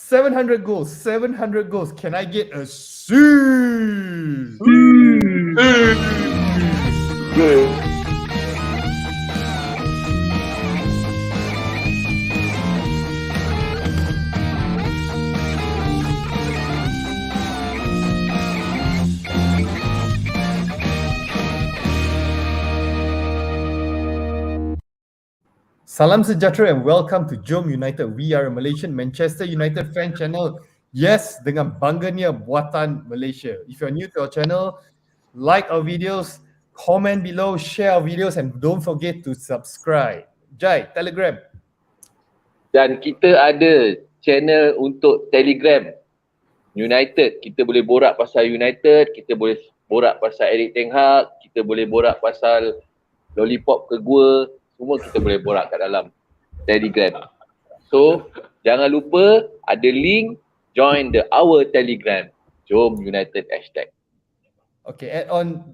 700 goals. 700 goals. Can I get a C? Good. Salam sejahtera and welcome to JomUnited. We are a Malaysian Manchester United fan channel. Yes, dengan bangganya Buatan Malaysia. If you're new to our channel, like our videos, comment below, share our videos and don't forget to subscribe. Jai, Telegram. Dan kita ada channel untuk Telegram United. Kita boleh borak pasal United, kita boleh borak pasal Erik Ten Hag, kita boleh borak pasal Lollipop ke gua, semua kita boleh borak kat dalam Telegram. So, jangan lupa ada link, join our Telegram. Jom United #. Okay, add on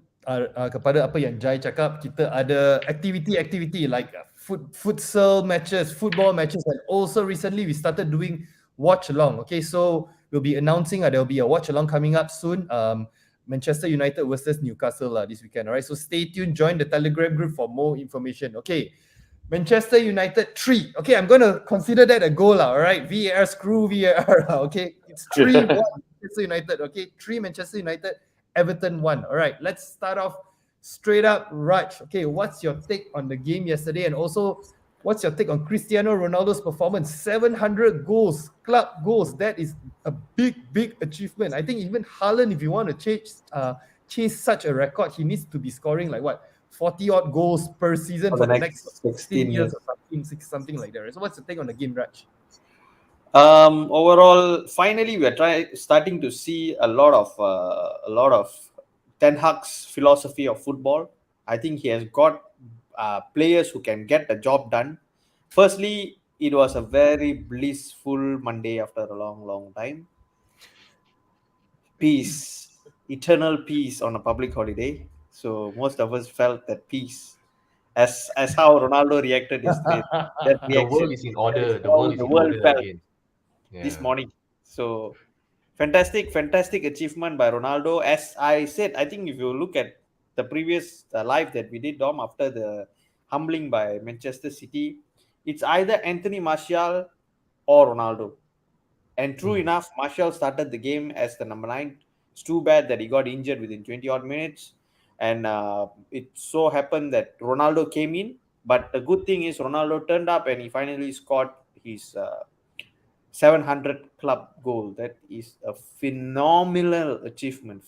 kepada apa yang Jai cakap, kita ada activity like futsal matches, football matches, and also recently we started doing watch along. Okay, so we'll be announcing there will be a watch along coming up soon. Manchester United versus Newcastle this weekend. Alright, so stay tuned. Join the Telegram group for more information. Okay, Manchester United 3. Okay, I'm going to consider that a goal. Alright, VAR, screw VAR. Okay, it's 3-1 Manchester United. Okay, 3 Manchester United, Everton 1. Alright, let's start off straight up. Raj, okay, what's your take on the game yesterday, and also what's your take on Cristiano Ronaldo's performance? 700 goals, club goals. That is a big achievement. I think even Haaland, if you want to chase such a record, he needs to be scoring like what, 40 odd goals per season for the next 16 years or something like that. So what's the take on the game, Raj? Overall, finally we are starting to see a lot of Ten Hag's philosophy of football. I think he has got players who can get the job done. Firstly, it was a very blissful Monday after a long time. Peace, eternal peace on a public holiday. So most of us felt that peace. As how Ronaldo reacted yesterday. The world is in order. The world is in order again. This morning. So fantastic achievement by Ronaldo. As I said, I think if you look at the previous live that we did, Dom, after the humbling by Manchester City, it's either Anthony Martial or Ronaldo. And true enough, Martial started the game as the number 9. It's too bad that he got injured within 20 odd minutes. And it so happened that Ronaldo came in. But the good thing is Ronaldo turned up and he finally scored his 700 club goal. That is a phenomenal achievement.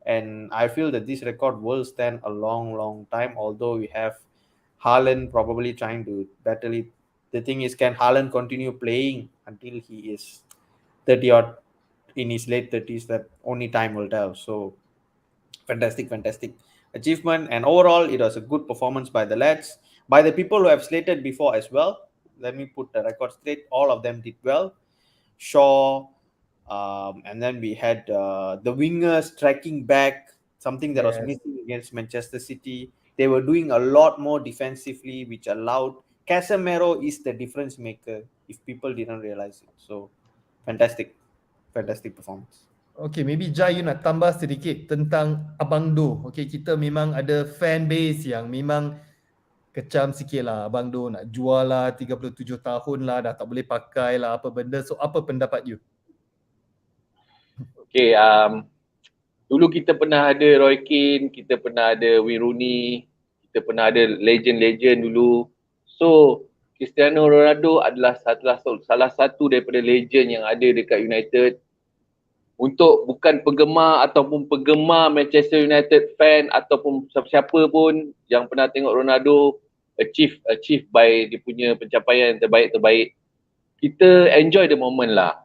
And I feel that this record will stand a long time, although we have Haaland probably trying to battle it. The thing is, can Haaland continue playing until he is 30 odd in his late 30s? That only time will tell. So fantastic achievement. And overall, it was a good performance by the lads, by the people who have slated before as well. Let me put the record straight. All of them did well. Shaw, and then we had the wingers tracking back, something that was missing against Manchester City. They were doing a lot more defensively, which allowed Casemiro is the difference maker if people didn't realize it. So fantastic performance. Okay, maybe Jai, you nak tambah sedikit tentang Abang Do. Okay, kita memang ada fan base yang memang kecam sikit lah. Abang Do nak jual lah, 37 tahun lah, dah tak boleh pakai lah apa benda. So apa pendapat you? Okay, dulu kita pernah ada Roy Keane, kita pernah ada Wayne Rooney, kita pernah ada legend dulu. So Cristiano Ronaldo adalah salah satu daripada legend yang ada dekat United. Untuk bukan penggemar ataupun penggemar Manchester United fan ataupun siapa pun yang pernah tengok Ronaldo achieve by dia punya pencapaian terbaik, kita enjoy the moment lah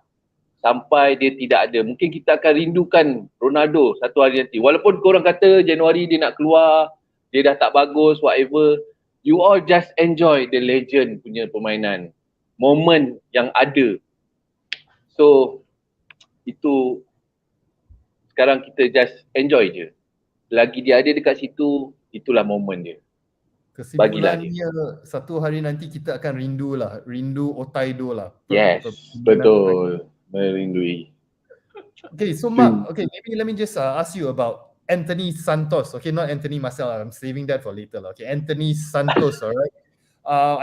sampai dia tidak ada. Mungkin kita akan rindukan Ronaldo satu hari nanti, walaupun korang kata Januari dia nak keluar, dia dah tak bagus, whatever, you all just enjoy the legend punya permainan, moment yang ada. So itu sekarang kita just enjoy je. Lagi dia ada dekat situ, itulah moment dia. kesimpulannya satu hari nanti kita akan rindu Otaido lah. Yes, betul. Merindui. Okay, so Mark, okay, maybe let me just ask you about Anthony Santos. Okay, not Anthony Marcel. I'm saving that for later. Okay, Anthony Santos. All right.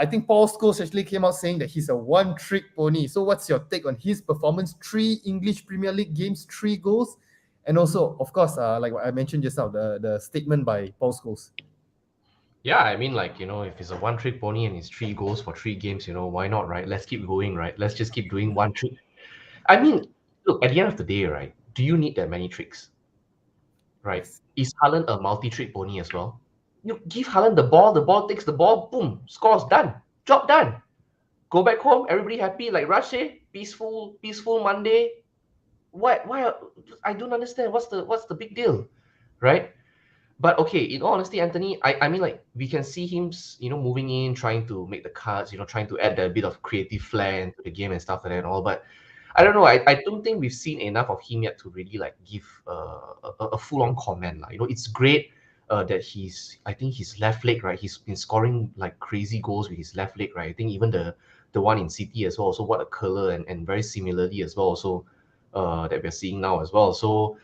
I think Paul Scholes actually came out saying that he's a one-trick pony. So, what's your take on his performance? 3 English Premier League games, 3 goals, and also, of course, like I mentioned just now, the statement by Paul Scholes. Yeah, I mean, like, if it's a one-trick pony and it's 3 goals for 3 games, why not, right? Let's keep going, right? Let's just keep doing one trick. I mean, look, at the end of the day, right? Do you need that many tricks? Right? Yes. Is Haaland a multi-trick pony as well? You give Haaland the ball takes the ball, boom, scores, done, job done. Go back home, everybody happy, like Raj say, peaceful Monday. Why? I don't understand. What's the big deal, right? But okay, in all honesty, Anthony, I mean, like, we can see him, moving in, trying to make the cuts, trying to add a bit of creative flair into the game and stuff like that and all. But I don't know. I don't think we've seen enough of him yet to really like give a full-on comment. It's great that I think his left leg, right? He's been scoring like crazy goals with his left leg, right? I think even the one in City as well. So what a curler and very similarly as well. So that we're seeing now as well. So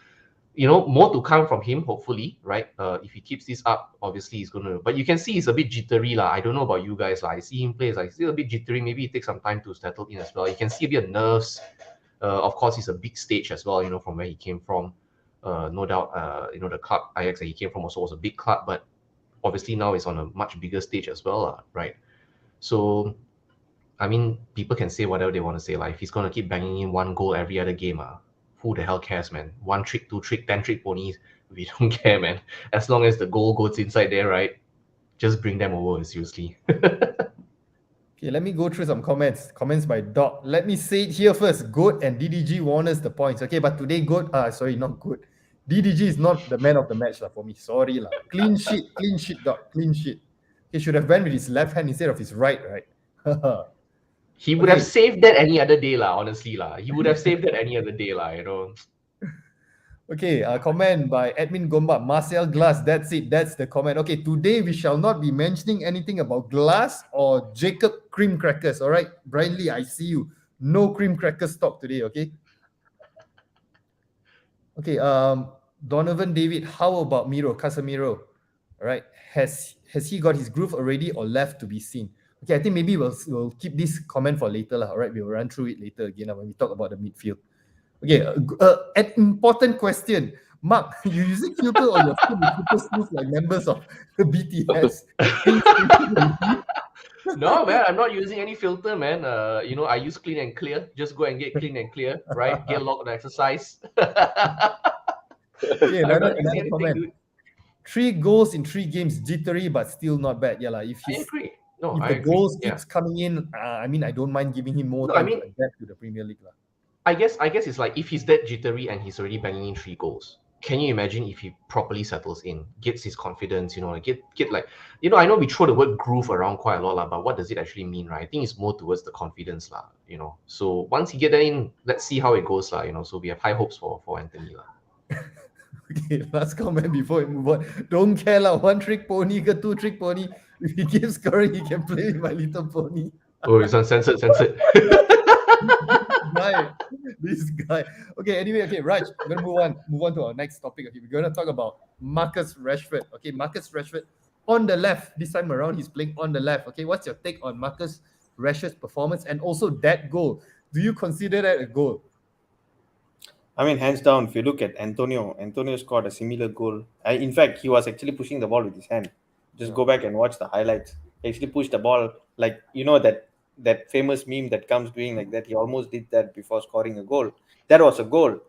more to come from him, hopefully, right? If he keeps this up, obviously he's gonna. But you can see he's a bit jittery, lah. I don't know about you guys, lah. I see him play, it's like still a bit jittery. Maybe it takes some time to settle in as well. You can see a bit of nerves. Of course, it's a big stage as well. From where he came from. No doubt. The club Ajax that he came from also was a big club, but obviously now it's on a much bigger stage as well, right? So, I mean, people can say whatever they want to say. Like, if he's gonna keep banging in 1 goal every other game, who the hell cares, man? 1 trick, 2 trick, 10 trick ponies, we don't care, man. As long as the goal goes inside there, right? Just bring them over, seriously. Okay, let me go through some comments. Comments by Doc. Let me say it here first. Goat and DDG won us the points. Okay, but today Goat, sorry, not Goat. DDG is not the man of the match for me. Sorry. Clean sheet, Doc. Clean sheet. He should have went with his left hand instead of his right, right? He would have saved that any other day, honestly. He would have saved that any other day, Okay, a comment by Admin Gomba, Marcel Glass. That's it. That's the comment. Okay, today we shall not be mentioning anything about Glass or Jacob Cream Crackers. All right, Brian Lee, I see you. No cream crackers talk today. Okay. Okay. Donovan David, how about Casemiro? All right, has he got his groove already or left to be seen? Okay, I think maybe we'll keep this comment for later. All right, we'll run through it later again when we talk about the midfield. Okay, an important question. Mark, you using filter or your phone is super smooth like members of the BTS? No, man, I'm not using any filter, man. I use clean and clear. Just go and get clean and clear, right? Get locked on exercise. Okay, another comment. Dude. 3 goals in 3 games, jittery, but still not bad. Yeah, if I agree. No, if I the agree. goals keeps coming in, I mean, I don't mind giving him more time to adapt to the Premier League. I guess it's like if he's that jittery and he's already banging in 3 goals. Can you imagine if he properly settles in, gets his confidence, get like, I know we throw the word groove around quite a lot, but what does it actually mean, right? I think it's more towards the confidence, So once he get that in, let's see how it goes, So we have high hopes for Anthony, Okay, last comment before we move on. Don't care, 1 trick pony, 2 trick pony. If he keeps scoring, he can play with My Little Pony. Oh, it's uncensored. This guy. Okay, anyway, Raj, we're gonna move on to our next topic. Okay, we're gonna talk about Marcus Rashford. Okay, Marcus Rashford on the left. This time around, he's playing on the left. Okay, what's your take on Marcus Rashford's performance and also that goal? Do you consider that a goal? I mean, hands down, if you look at Antonio scored a similar goal. In fact, he was actually pushing the ball with his hand. Just go back and watch the highlights. He actually pushed the ball like, that famous meme that comes doing like that. He almost did that before scoring a goal. That was a goal.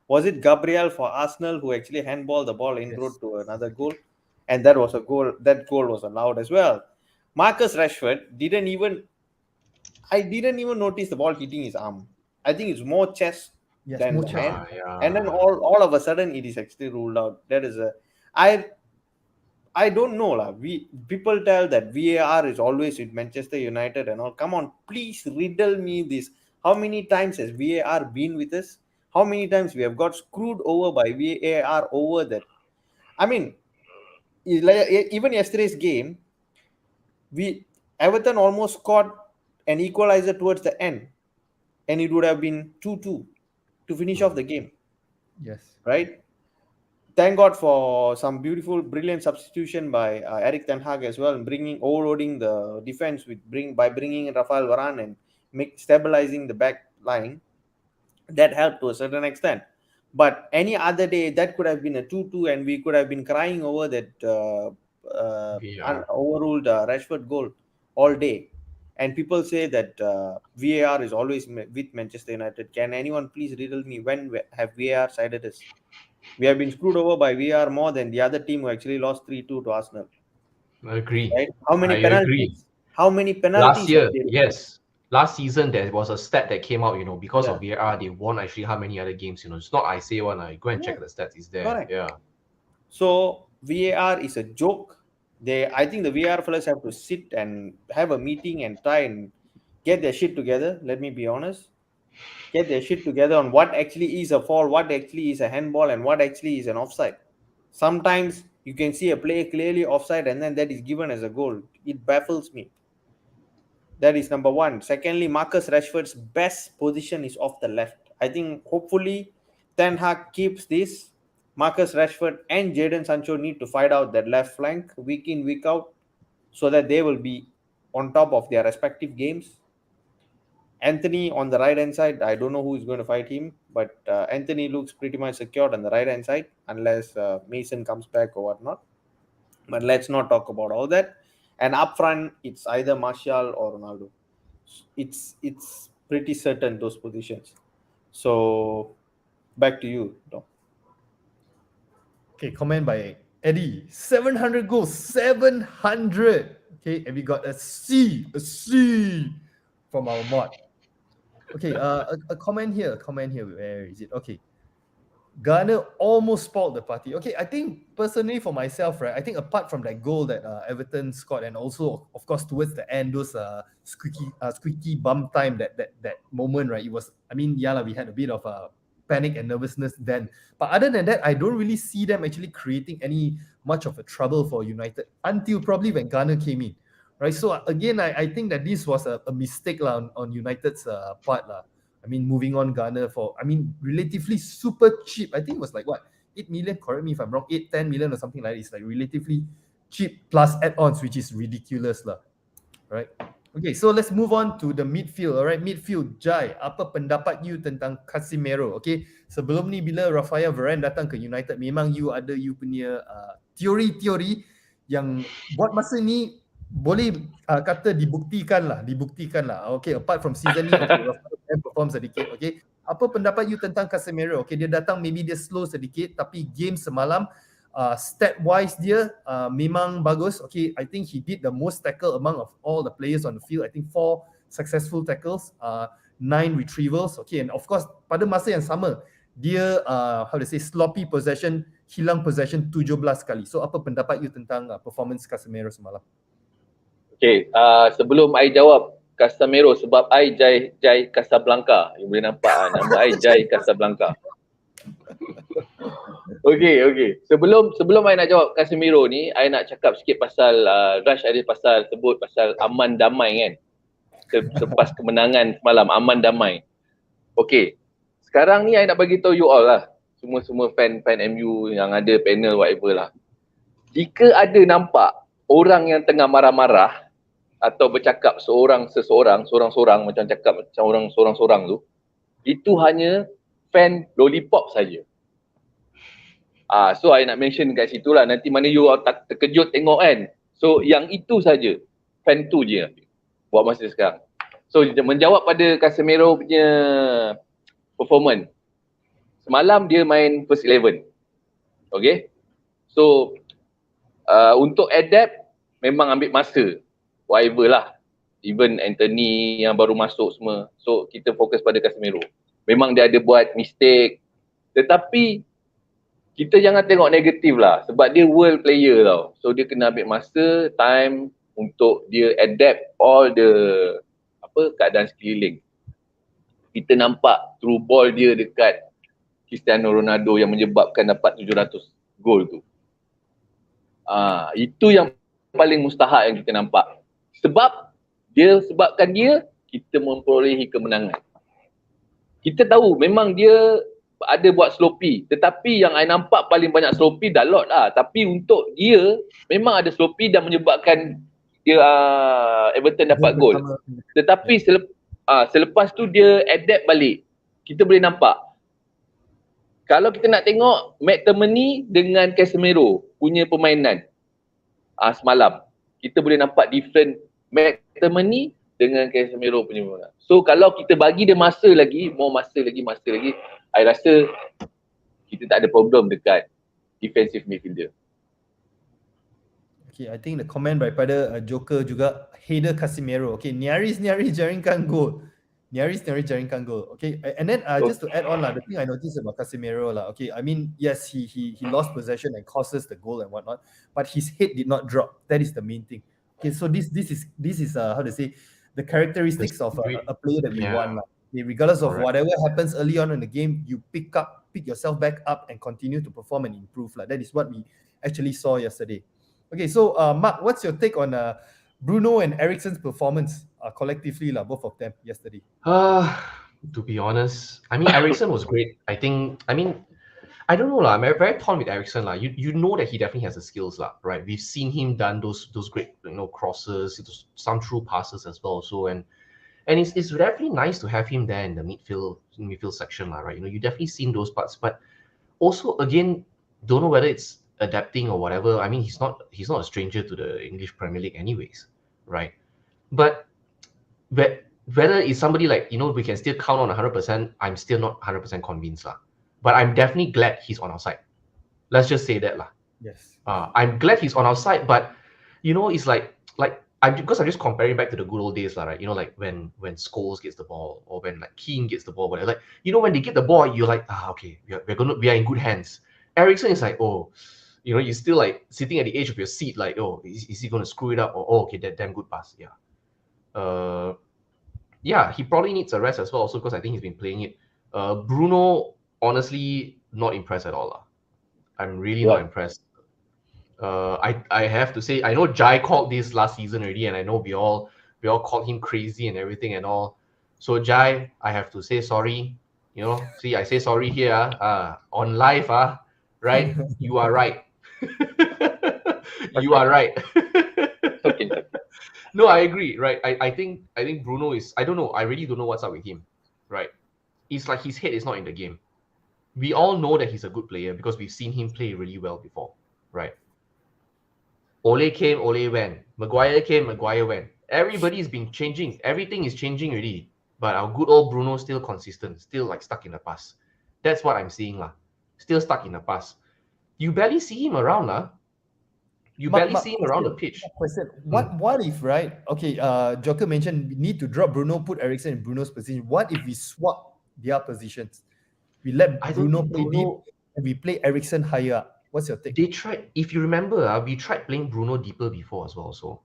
Was it Gabriel for Arsenal who actually handballed the ball in road to another goal? And that was a goal. That goal was allowed as well. Marcus Rashford I didn't even notice the ball hitting his arm. I think it's more chest than more hand. Yeah. And then all of a sudden it is actually ruled out. That is I don't know. People tell that VAR is always with Manchester United and all. Come on, please riddle me this. How many times has VAR been with us? How many times we have got screwed over by VAR over that? I mean, even yesterday's game, Everton almost scored an equalizer towards the end, and it would have been 2-2 to finish off the game, Yes. right? Thank God for some beautiful, brilliant substitution by Eric Ten Hag as well, overloading the defense by bringing in Rafael Varane and stabilizing the back line. That helped to a certain extent. But any other day, that could have been a 2-2, and we could have been crying over that VAR. overruled Rashford goal all day. And people say that VAR is always with Manchester United. Can anyone please riddle me when have VAR sided us? We have been screwed over by VAR more than the other team who actually lost 3-2 to Arsenal. I agree. Right? How many I agree. penalties? How many Last penalties year, have they? yes. Last season, there was a stat that came out, because of Yeah. VAR, they won actually how many other games, It's not I say one, I go and check the stats, it's there. Correct. Yeah. So VAR is a joke. I think the VAR fellas have to sit and have a meeting and try and get their shit together. Let me be honest. Get their shit together on what actually is a foul, what actually is a handball, and what actually is an offside. Sometimes you can see a play clearly offside and then that is given as a goal. It baffles me. That is number one. Secondly, Marcus Rashford's best position is off the left. I think hopefully Ten Hag keeps this. Marcus Rashford and Jadon Sancho need to fight out that left flank week in, week out, so that they will be on top of their respective games. Anthony on the right hand side, I don't know who is going to fight him, but Anthony looks pretty much secured on the right hand side unless Mason comes back or whatnot. But let's not talk about all that. And up front, it's either Martial or Ronaldo. It's pretty certain those positions. So back to you, Tom. Okay, comment by Eddie. 700 goals. 700. Okay, and we got a C from our mod. Okay, a comment here. Where is it? Okay. Garner almost spoiled the party. Okay, I think personally for myself, right, I think apart from that goal that Everton scored, and also of course towards the end, those squeaky bum time, that moment, right, it was, I mean, yeah, we had a bit of panic and nervousness then. But other than that, I don't really see them actually creating any much of a trouble for United until probably when Garner came in, right? So again, I think that this was a mistake on United's part. I mean, moving on Garner for, I mean, relatively super cheap. I think it was like what, 8 million, correct me if I'm wrong, 10 million or something like that. It's like relatively cheap plus add-ons, which is ridiculous lah. Right? Okay, so let's move on to the midfield. Alright, midfield. Jai, apa pendapat you tentang Casemiro? Okay, sebelum ni bila Rafael Varane datang ke United, memang you ada you punya teori-teori yang buat masa ni boleh kata dibuktikan lah. Okay, apart from season ni, okay, Rafael perform sedikit. Okay, apa pendapat you tentang Casemiro? Okay, dia datang maybe dia slow sedikit, tapi game semalam stat wise dia memang bagus. Okay, I think he did the most tackle among of all the players on the field. I think 4 successful tackles, 9 retrievals. Okay, and of course pada masa yang sama dia sloppy possession, hilang possession 17 kali. So apa pendapat you tentang performance Casemiro semalam? Okay, sebelum I jawab Casemiro, sebab I Jai Casablanca. You boleh nampak nama I Jai Casablanca. Okay. Sebelum I nak jawab Casemiro ni, I nak cakap sikit pasal Rush ada sebut pasal aman damai kan. Selepas kemenangan semalam, aman damai. Okay, sekarang ni I nak bagi tahu you all lah, semua fan MU yang ada panel whatever lah. Jika ada nampak orang yang tengah marah-marah atau bercakap seorang macam cakap macam orang seorang tu, itu hanya fan lollipop saja. So I nak mention kat situ lah, nanti mana you tak terkejut tengok kan. So yang itu saja, fan tu je buat masa sekarang. So menjawab pada Casemiro punya performance, semalam dia main first 11. Okay, so untuk adapt memang ambil masa, whatever lah, even Anthony yang baru masuk semua. So kita fokus pada Casemiro. Memang dia ada buat mistake, tetapi kita jangan tengok negatif lah, sebab dia world player tau. So dia kena ambil masa, time untuk dia adapt all the keadaan sekeliling. Kita nampak through ball dia dekat Cristiano Ronaldo yang menyebabkan dapat 700 gol tu. Itu yang paling mustahak yang kita nampak. sebabkan dia, kita memperolehi kemenangan. Kita tahu memang dia ada buat sloppy, tetapi yang I nampak paling banyak sloppy Doughnut lah. Tapi untuk dia memang ada sloppy dan menyebabkan dia Everton dapat gol. Tetapi selepas tu dia adapt balik. Kita boleh nampak. Kalau kita nak tengok McTominay dengan Casemiro punya permainan semalam, kita boleh nampak different McTominay dengan Casemiro punya permainan. So kalau kita bagi dia masa lagi, I rasa kita tak ada problem dekat defensive midfielder. Okay, I think the comment daripada Joker juga, Hader Casemiro. Okay, nyaris jaringkan gol. Okay, and then just to add on lah, the thing I noticed about Casemiro lah. Okay, I mean, yes, he lost possession and causes the goal and whatnot, but his head did not drop. That is the main thing. Okay, so this is how to say, the characteristics of a player that we want lah. Okay, regardless of whatever happens early on in the game, you pick yourself back up and continue to perform and improve lah. That is what we actually saw yesterday. Okay, so Mark, what's your take on Bruno and Eriksen's performance collectively lah, both of them yesterday? To be honest, I mean, Eriksen was great. I don't know lah. I'm very torn with Eriksen lah. You know that he definitely has the skills lah, right? We've seen him done those great crosses, some true passes as well. So and it's definitely nice to have him there in the midfield section lah, right? You definitely seen those parts, but also again, don't know whether it's adapting or whatever. I mean, he's not a stranger to the English Premier League anyways, right? But whether it's somebody like, we can still count on 100%, I'm still not 100% convinced lah. But I'm definitely glad he's on our side. Let's just say that lah. Yes. I'm glad he's on our side, but it's because I'm just comparing back to the good old days lah, right? Like when Scholes gets the ball, or when like Keane gets the ball, whatever. Like, when they get the ball, you're like, okay, we are in good hands. Eriksen is like, you're still like sitting at the edge of your seat, like, is he going to screw it up? Or okay, that damn good pass, yeah. He probably needs a rest as well, also because I think he's been playing it. Bruno, honestly, not impressed at all lah. I'm really not impressed. I have to say, I know Jai called this last season already, and I know we all called him crazy and everything and all. So Jai, I have to say sorry. See, I say sorry here on live, right? You are right. You are right. Okay. No, I agree, right? I think Bruno is, I don't know, I really don't know what's up with him, right? It's like his head is not in the game. We all know that he's a good player because we've seen him play really well before, right? Ole came, Ole went. Maguire came, Maguire went. Everybody's been changing. Everything is changing already. But our good old Bruno still consistent, still like stuck in the past. That's what I'm seeing lah. Still stuck in the past. You barely see him around lah. You barely see him around the pitch. Question. What if, right? Okay, Joker mentioned we need to drop Bruno, put Eriksen in Bruno's position. What if we swap their positions? We let Bruno play deep and we play Eriksen higher up. What's your take? They tried, if you remember, we tried playing Bruno deeper before as well. So,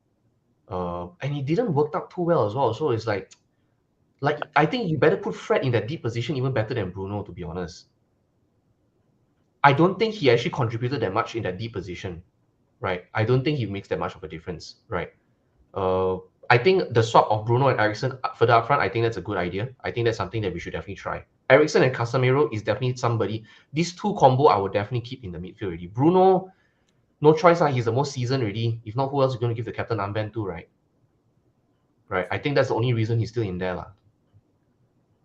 and it didn't work out too well as well. So it's like I think you better put Fred in that deep position even better than Bruno, to be honest. I don't think he actually contributed that much in that deep position, right? I don't think he makes that much of a difference, right? I think the swap of Bruno and Eriksen further up front, I think that's a good idea. I think that's something that we should definitely try. Eriksen and Casemiro is definitely somebody. These two combo I would definitely keep in the midfield already. Bruno, no choice. He's the most seasoned already. If not, who else are going to give the captain armband to, right? Right. I think that's the only reason he's still in there lah.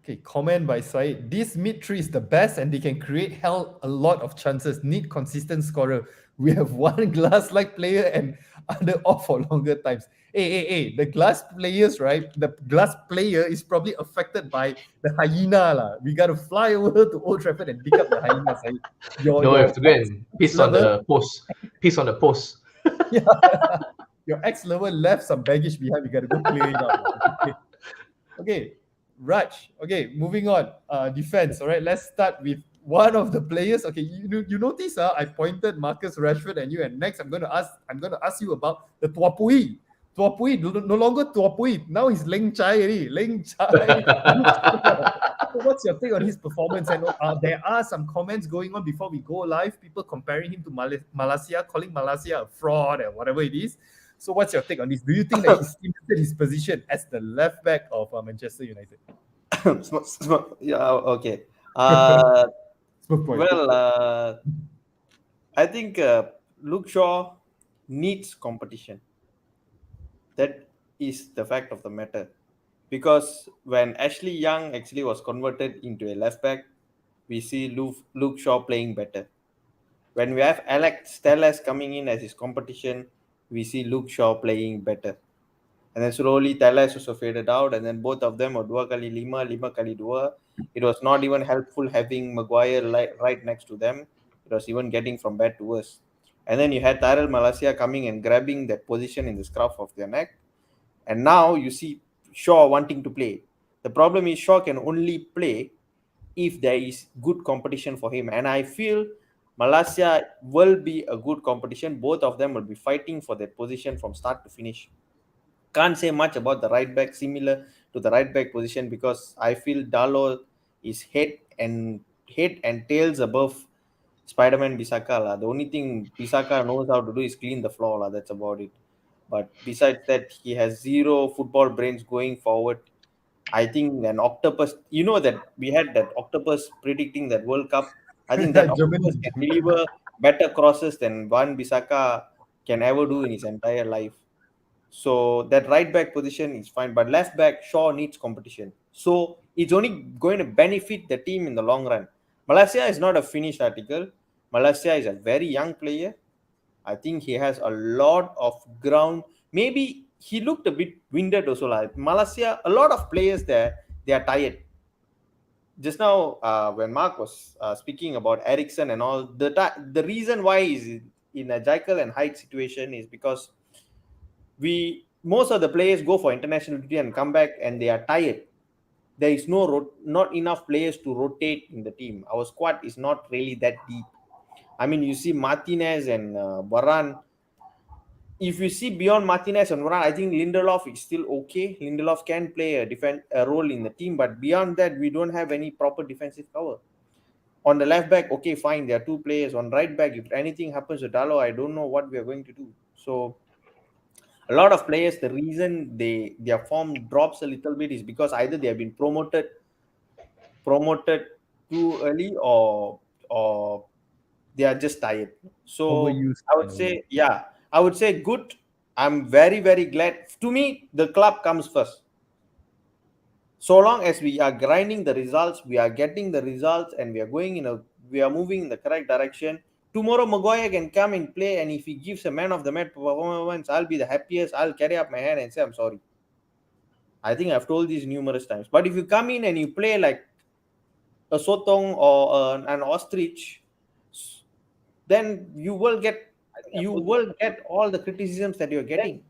Okay, comment by Said. This mid three is the best and they can create a lot of chances. Need consistent scorer. We have one glass-like player and other off for longer times. Hey, the glass players, right? The glass player is probably affected by the hyena lah. We gotta fly over to Old Trafford and pick up the hyena, Said. You have to go and piss on the post. Piss on the post. Yeah. Your ex-lover left some baggage behind. We gotta go clear it up. Okay. Raj, okay, moving on. Defense, all right. Let's start with one of the players. Okay, you notice I pointed Marcus Rashford and you, and next I'm gonna ask you about the Tuapui. Tuapui no longer Tuapui. Now he's Leng Chai already. Leng Chai. What's your take on his performance? And there are some comments going on before we go live. People comparing him to Malaysia, calling Malaysia a fraud and whatever it is. So what's your take on this? Do you think that he's cemented his position as the left back of Manchester United? Yeah, okay. Smooth point. Well, I think Luke Shaw needs competition. That is the fact of the matter. Because when Ashley Young actually was converted into a left back, we see Luke Shaw playing better. When we have Alex Telles coming in as his competition, we see Luke Shaw playing better. And then slowly Telles also faded out, and then both of them were 2 kali 5, 5 kali 2. It was not even helpful having Maguire right next to them. It was even getting from bad to worse. And then you had Tyrell Malacia coming and grabbing that position in the scruff of their neck. And now you see Shaw wanting to play. The problem is Shaw can only play if there is good competition for him. And I feel Malacia will be a good competition. Both of them will be fighting for that position from start to finish. Can't say much about the right back, similar to the right back position, because I feel Dalo is head and tails above Spider-Man Bisaka. The only thing Bisaka knows how to do is clean the floor. That's about it. But besides that, he has zero football brains going forward. I think an octopus, that we had that octopus predicting that World Cup. I think that octopus can deliver better crosses than Van Bissaka can ever do in his entire life. So that right back position is fine, but left back Shaw needs competition. So it's only going to benefit the team in the long run. Malaysia is not a finished article. Malaysia is a very young player. I think he has a lot of ground. Maybe he looked a bit winded also. Like Malaysia, a lot of players there, they are tired. Just now, when Mark was speaking about Ericsson and all, the reason why is in a Jekyll and Hyde situation is because most of the players go for international duty and come back and they are tired. There is not enough players to rotate in the team. Our squad is not really that deep. I mean, you see Martinez and Varane. If you see beyond Martinez and Varane, I think Lindelof is still okay. Lindelof can play a role in the team, but beyond that, we don't have any proper defensive cover. On the left back, okay, fine, there are two players. On right back, if anything happens to Dalo, I don't know what we are going to do. So a lot of players, the reason their form drops a little bit is because either they have been promoted too early, or they are just tired. So Overused, I would say good. I'm very, very glad. To me, the club comes first. So long as we are grinding the results, we are getting the results, and we are moving in the correct direction. Tomorrow Maguire can come and play, and if he gives a man of the match performance, I'll be the happiest. I'll carry up my hand and say I'm sorry. I think I've told this numerous times. But if you come in and you play like a sotong or an ostrich, then you will get all the criticisms that you're getting.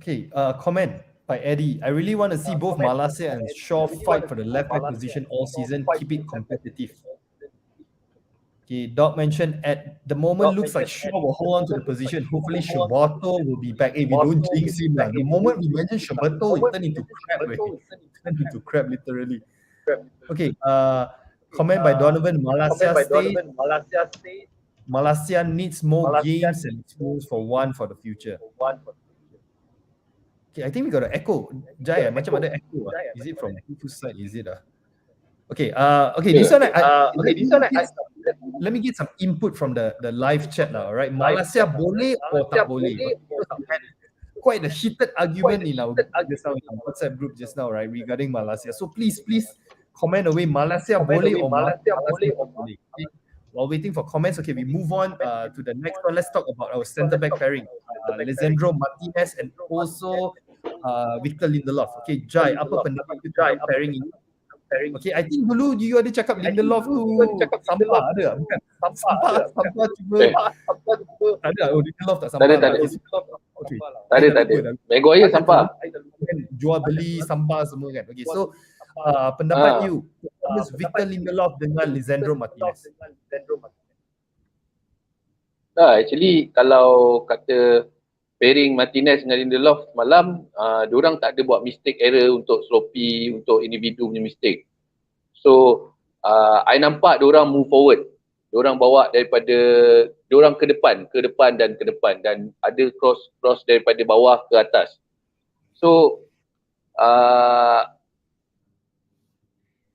Okay, comment by Eddie. I really want to see both Malacia and Shaw fight for the left back position all season. Keep it competitive. Okay, Doc mentioned at the moment looks like Shaw will hold on to the position. Hopefully Shobato will be back. Hey, we don't jinx him. The moment we mention Shobato, it turned into crap. It turned into crap, literally. Okay, comment by Donovan. Malacia needs more games and tools for the future. Okay, I think we got an echo. Jai, macam ada echo. Is it from whose side? Is it? Okay, this one, let me get some input from the live chat now, all right? Malaysia boleh or tak boleh? Quite a heated argument in our WhatsApp group just now, right, regarding Malaysia. So please comment away. Malaysia boleh or Malaysia boleh? Okay. While waiting for comments, okay, we move on to the next one. Let's talk about our centre back pairing, Lisandro Martinez and also Victor Lindelof. Okay, Jai, apa pendapat you tentang pairing ini? Okay, I think dulu you ada cakap Lindelof tu sampah, ada bukan? Sampah cuba. Tak ada, Lindelof tak sampah. Tak ada. Okay. Tak ada. Maguire sampah. Jual beli sampah semua kan. Okay, so pendapat you, Victor Lindelof dengan Lisandro Martinez. Actually kalau kata pairing Martinez dengan Lindelof malam, diorang tak ada buat mistake error untuk sloppy, untuk individu punya mistake. So I nampak diorang move forward. Diorang bawa daripada diorang ke depan dan ada cross daripada bawah ke atas. So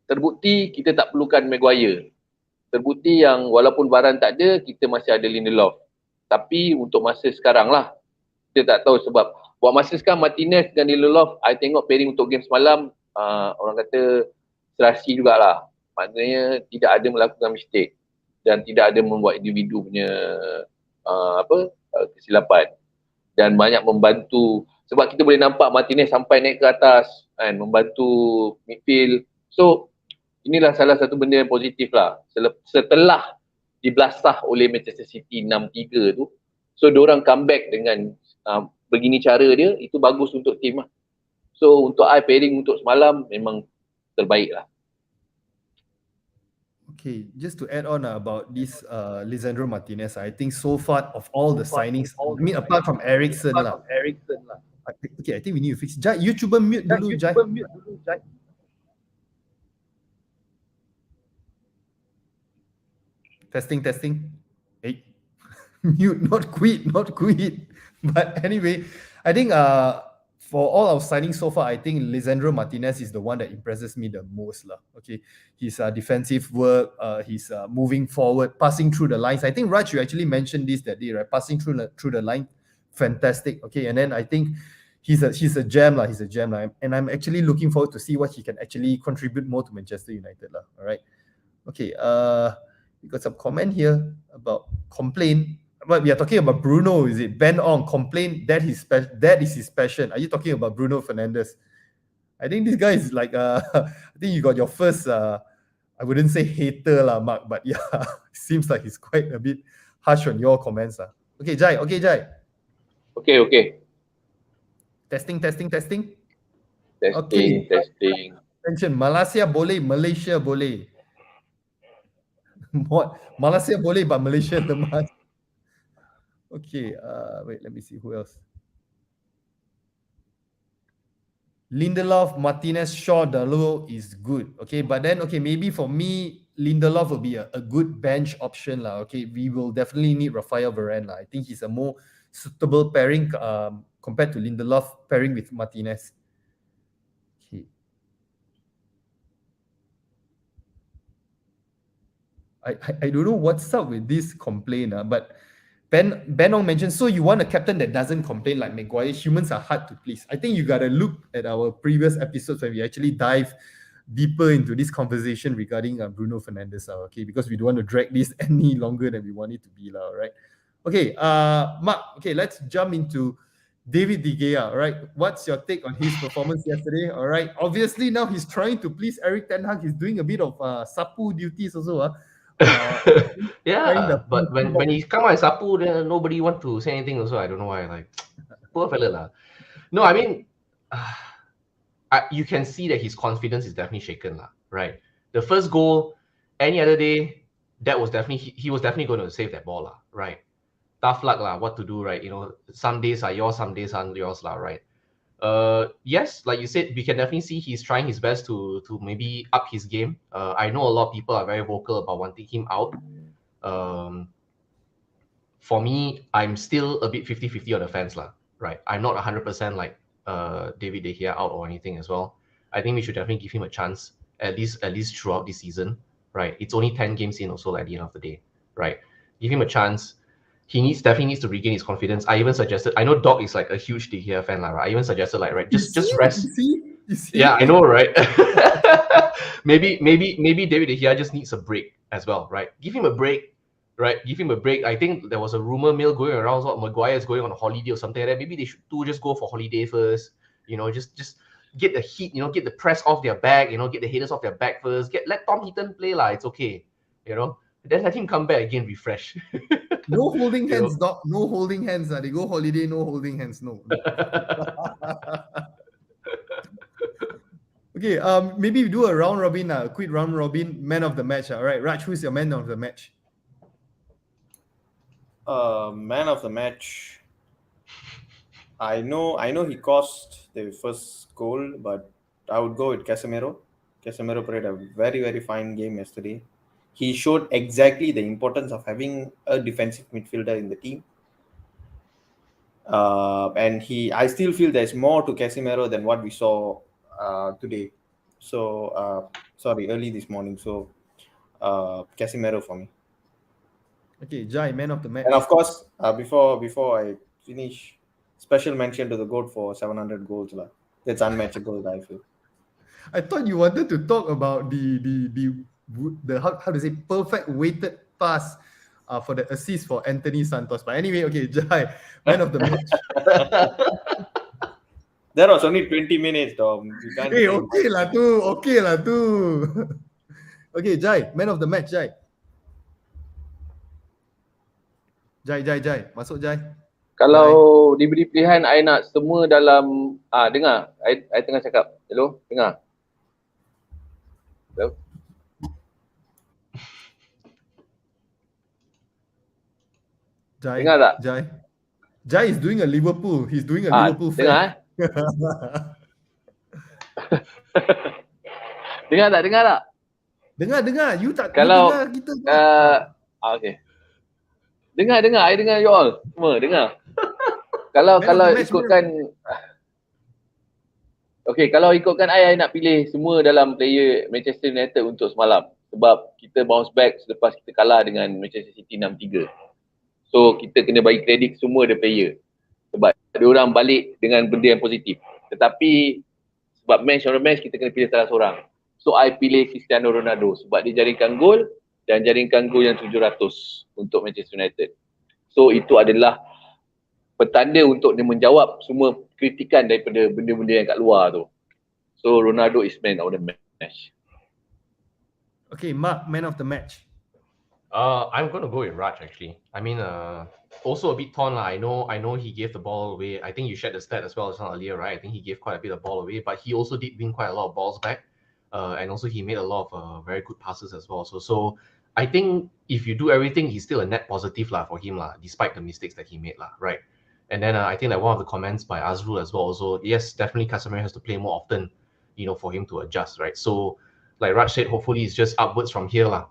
terbukti kita tak perlukan Maguire. Terbukti yang walaupun Varane tak ada, kita masih ada Lindelof. Tapi untuk masa sekarang lah, kita tak tahu sebab buat masa sekarang Martinez dan Lindelof, I tengok pairing untuk game semalam, orang kata serasi jugalah. Maknanya tidak ada melakukan mistake dan tidak ada membuat individu punya kesilapan, dan banyak membantu sebab kita boleh nampak Martinez sampai naik ke atas kan, membantu midfield. So inilah salah satu benda yang positif lah setelah dibelasah oleh Manchester City 6-3 tu. So diorang comeback dengan begini cara dia, itu bagus untuk tim lah. So untuk I, pairing untuk semalam memang terbaik lah. Okay, just to add on about this Lisandro Martinez, I think so far of all the signings, I mean apart from Eriksen lah. Okay, I think we need to fix. Jai, you cuba mute dulu, Jai. Testing. Hey, mute, not quit. But anyway, I think for all our signings so far, I think Lisandro Martinez is the one that impresses me the most lah. Okay, his defensive work, his moving forward, passing through the lines. I think Raj, you actually mentioned this that day, right? Passing through the line, fantastic. Okay, and then I think he's a gem lah. And I'm actually looking forward to see what he can actually contribute more to Manchester United lah. All right. Okay. We got some comment here about complaint. But we are talking about Bruno, is it? Ben Ong, complain that is his passion. Are you talking about Bruno Fernandes? I think this guy is like, I think you got your first, I wouldn't say hater lah, Mark, but yeah, seems like he's quite a bit harsh on your comments. Okay, Jai. Okay. Testing. Testing. Mention Malaysia boleh. Malaysia boleh, but Malaysia lemas. Okay, wait, let me see who else. Lindelof, Martinez, Shaw, Dalot is good. Okay, but then, okay, maybe for me, Lindelof will be a good bench option lah. Okay, we will definitely need Rafael Varane lah. I think he's a more suitable pairing compared to Lindelof pairing with Martinez. Okay. I don't know what's up with this complaint, but Ben Ong mentioned, so you want a captain that doesn't complain like Maguire. Humans are hard to please. I think you gotta look at our previous episodes when we actually dive deeper into this conversation regarding Bruno Fernandes, okay? Because we don't want to drag this any longer than we want it to be, right? Okay, Mark, okay, let's jump into David De Gea, all right? What's your take on his performance yesterday, all right? Obviously, now he's trying to please Erik ten Hag. He's doing a bit of sapu duties also, yeah, but when he come out and sapu, then nobody want to say anything also. I don't know why. Like, poor fella lah. No, I mean, you can see that his confidence is definitely shaken lah. Right, the first goal, any other day, he was definitely going to save that ball lah. Right, tough luck lah. What to do, right? You know, some days are yours, some days aren't yours lah. Right. Yes, like you said, we can definitely see he's trying his best to maybe up his game. I know a lot of people are very vocal about wanting him out. For me, I'm still a bit 50-50 on the fence lah. Right, I'm not 100% like David De Gea out or anything as well. I think we should definitely give him a chance at least throughout this season. Right, it's only 10 games in also at the end of the day. Right, give him a chance. He definitely needs to regain his confidence. I even suggested, I know Doc is like a huge De Gea fan, right? I even suggested like, right, just rest. You see? Yeah, I know, right? maybe David De Gea just needs a break as well, right? Give him a break, right? Give him a break. I think there was a rumor mill going around what Maguire is going on a holiday or something like that. Maybe they should just go for holiday first. You know, just get the heat, get the press off their back, get the haters off their back first. Let Tom Heaton play lah. It's okay, Then let him come back again, refresh. No holding hands, Doc. No holding hands. They go holiday, no holding hands. No. Okay, maybe we do a round robin, a quick round robin, man of the match. All right, Raj, who's your man of the match? Man of the match. I know he cost the first goal, but I would go with Casemiro. Casemiro played a very, very fine game yesterday. he showed exactly the importance of having a defensive midfielder in the team. And I still feel there's more to Casemiro than what we saw today. So, early this morning. So, Casemiro for me. Okay, Jai, man of the match. And of course, before I finish, special mention to the GOAT for 700 goals. That's unmatchable, I feel. I thought you wanted to talk about the how to say perfect weighted pass for the assist for Anthony Santos. But anyway, okay, Jai, man of the match. That was only 20 minutes, Dom. You can't Hey, say okay lah tu. Okay, Jai, man of the match, Jai. Jai, masuk Jai. Kalau diberi pilihan, I nak semua dalam dengar. I tengah cakap. Hello, dengar. Hello. Jai, Dengar tak? Jai is doing a Liverpool. He's doing a Liverpool fan. Dengar. Dengar tak? Dengar. You tak Kalau, dengar kita. okay. Dengar. I dengar you all. Semua dengar. Kalau ikutkan kalau ikutkan I nak pilih semua dalam player Manchester United untuk semalam. Sebab kita bounce back selepas kita kalah dengan Manchester City 6-3. So kita kena bagi kredit semua the player. Sebab dia orang balik dengan benda yang positif. Tetapi sebab match on the match kita kena pilih salah seorang. So I pilih Cristiano Ronaldo sebab dia jaringkan gol dan jaringkan gol yang 700 untuk Manchester United. So itu adalah petanda untuk dia menjawab semua kritikan daripada benda-benda yang kat luar tu. So Ronaldo is man of the match. Okay, Mark, man of the match. I'm going to go with Raj actually. I mean, also a bit torn lah. I know he gave the ball away. I think you shared the stat as well as earlier, right? I think he gave quite a bit of ball away, but he also did win quite a lot of balls back. And also he made a lot of very good passes as well. So I think if you do everything, he's still a net positive lah for him lah, despite the mistakes that he made lah, right? And then I think like one of the comments by Azrul as well. Also, yes, definitely Casemiro has to play more often, for him to adjust, right? So like Raj said, hopefully it's just upwards from here lah.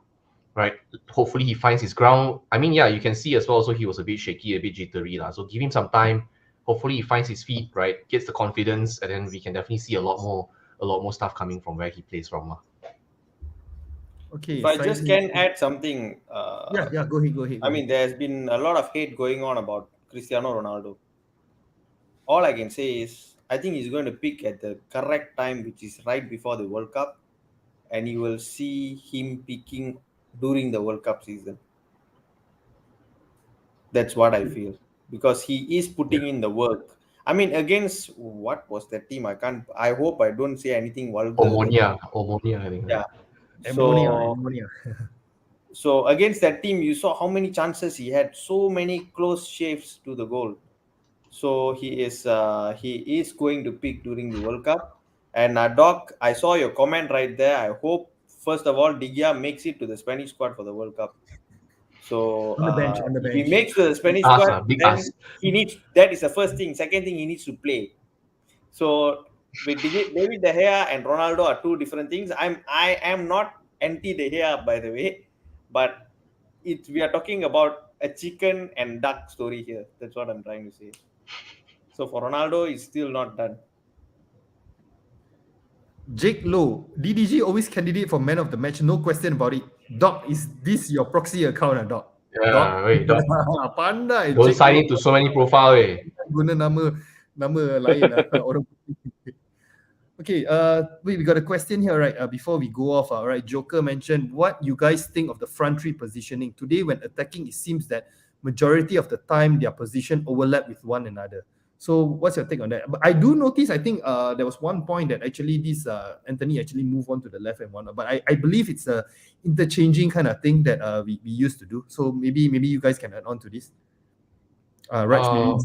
Right, hopefully he finds his ground. I mean, yeah, you can see as well. So he was a bit shaky, a bit jittery, lah. So give him some time. Hopefully he finds his feet, right, gets the confidence, and then we can definitely see a lot more stuff coming from where he plays from, lah. Okay, if I just can add something. Yeah, go ahead. I mean, there's been a lot of hate going on about Cristiano Ronaldo. All I can say is, I think he's going to pick at the correct time, which is right before the World Cup, and you will see him picking during the World Cup season. That's what I feel, because he is putting in the work. I mean, against what was that team? I hope I don't say anything vulgar. Omonia, I think. Yeah. Ammonia. So against that team, you saw how many chances he had, so many close shaves to the goal. So he is going to pick during the World Cup. And Doc, I saw your comment right there. I hope, first of all, De Gea makes it to the Spanish squad for the World Cup. So on the bench. If he makes the Spanish squad, then that is the first thing. Second thing, he needs to play. So with David De Gea and Ronaldo are two different things. I am not anti De Gea, by the way, but we are talking about a chicken and duck story here. That's what I'm trying to say. So for Ronaldo, it's still not done. Jake Low, DDG always candidate for man of the match, no question about it. Doc, is this your proxy account, Doc? Yeah, wait, Doc. Pandai. Don't sign into so many profile, Guna nama lain orang. Okay, wait, we got a question here, right? Before we go off, right? Joker mentioned what you guys think of the front three positioning today. When attacking, it seems that majority of the time their position overlap with one another. So what's your take on that? But I do notice, I think there was one point that actually this Anthony actually moved on to the left and one, but I believe it's a interchanging kind of thing that we used to do. So maybe you guys can add on to this. Raj,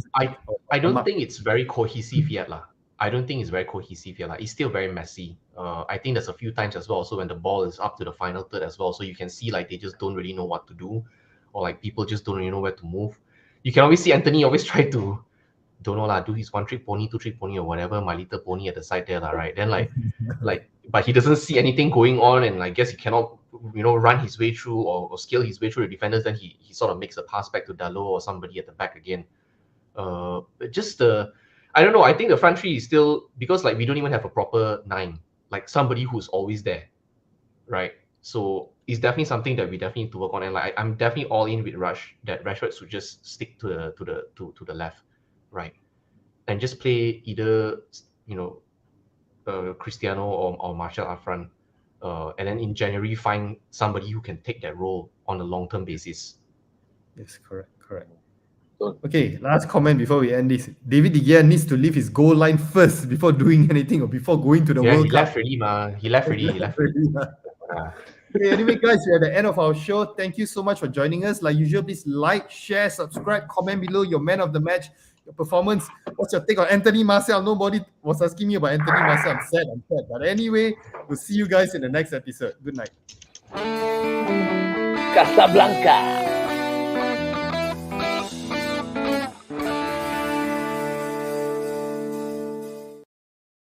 I don't think it's very cohesive yet lah. It's still very messy. I think there's a few times as well. So when the ball is up to the final third as well, so you can see like they just don't really know what to do, or like people just don't really know where to move. You can always see Anthony always try to, don't know lah, do his 1-trick pony, 2-trick pony, or whatever, My Little Pony at the side there lah, right? Then like, but he doesn't see anything going on, and I guess he cannot run his way through or scale his way through the defenders, then he sort of makes a pass back to Dalot or somebody at the back again. I don't know. I think the front three is still, because like we don't even have a proper 9, like somebody who's always there, right? So it's definitely something that we definitely need to work on. And like I'm definitely all in with Rush, that Rashford should just stick to the left, right, and just play either Cristiano or Martial up front, and then in January find somebody who can take that role on a long-term basis. Yes, correct. Okay, last comment before we end this. David De Gea needs to leave his goal line first before doing anything or before going to the World He Cup. left already, ma. He left already. Okay, anyway, guys, we're at the end of our show. Thank you so much for joining us. Like usual, please like, share, subscribe, comment below your man of the match, your performance. What's your take on Anthony Martial? Nobody was asking me about Anthony Martial. I'm sad. But anyway, we'll see you guys in the next episode. Good night. Casablanca.